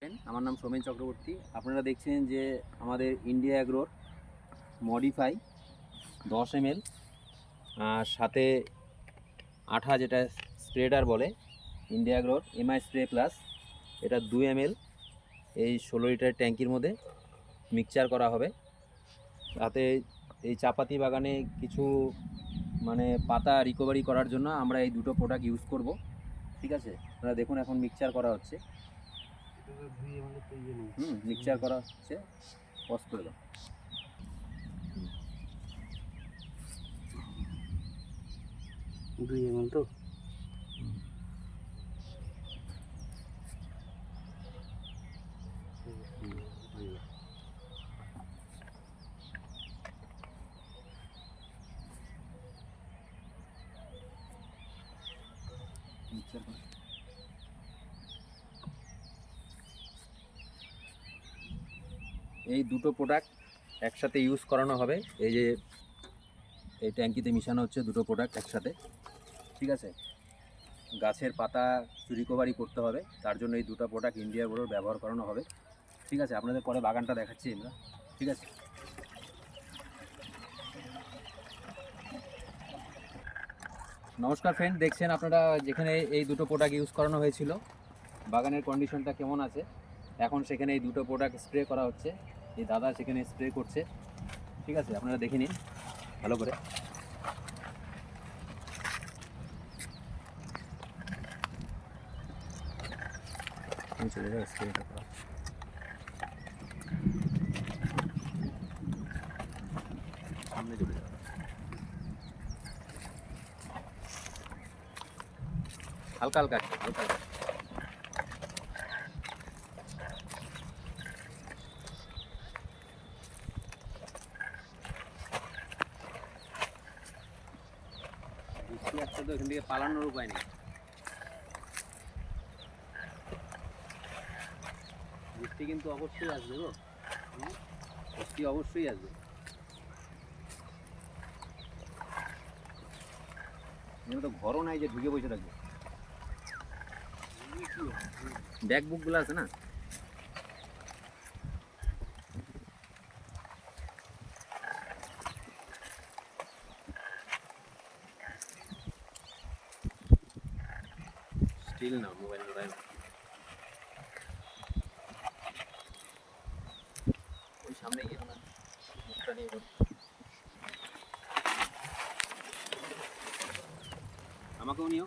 Friend, আমার নাম সোমেন চক্রবর্তী। আপনারা দেখছেন যে আমাদের ইন্ডিয়া অ্যাগ্রোর মডিফাই 10 ml আর সাথে আঠা, যেটা স্প্রেডার বলে, ইন্ডিয়া অ্যাগ্রোর এমআই স্প্রে প্লাস, এটা 2 ml এই 16 লিটার ট্যাঙ্কির মধ্যে মিক্সচার করা হবে। তাতে এই চাপাতি বাগানে কিছু পাতা রিকভারি করার জন্য আমরা এই দুটো প্রোডাক্ট ইউজ করব। ঠিক আছে, আপনারা দেখুন এখন মিক্সচার করা হচ্ছে। মিক্সচার করা হচ্ছে, পজ করে দাও। তো মিক্সচার করা। এই দুটো প্রোডাক্ট একসাথে ইউজ করানো হবে। এই যে এই ট্যাঙ্কিতে মিশানো হচ্ছে দুটো প্রোডাক্ট একসাথে। ঠিক আছে, গাছের পাতা রিকভারি করতে হবে, তার জন্য এই দুটো প্রোডাক্ট ইন্ডিয়া অ্যাগ্রোর ব্যবহার করানো হবে। ঠিক আছে, আপনাদের পরে বাগানটা দেখাচ্ছি আমরা। ঠিক আছে, নমস্কার ফ্রেন্ড, দেখছেন আপনারা যেখানে এই দুটো প্রোডাক্ট ইউজ করানো হয়েছিল, বাগানের কন্ডিশনটা কেমন আছে এখন, সেখানে এই দুটো প্রোডাক্ট স্প্রে করা হচ্ছে। এই দাদা সেখানে স্প্রে করছে। ঠিক আছে, আপনারা দেখে নিন ভালো করে। চলে যাও, স্প্রেটা করা। সামনে চলে যাও। হালকা হালকা হালকা হালকা। বৃষ্টি আসছে তো, এখান থেকে পালানোর উপায় নেই। বৃষ্টি কিন্তু অবশ্যই আসবে গো, বৃষ্টি অবশ্যই আসবে। এখানে তো ঘরও নাই যে ঢুকে বসে থাকবে। ব্যাগ বুকগুলো আছে না, স্টিল না, মোবাইল ধরায় না। ওই সামনে গিয়ে না, মুখটা নিয়ে বল। আমাকেও নিও।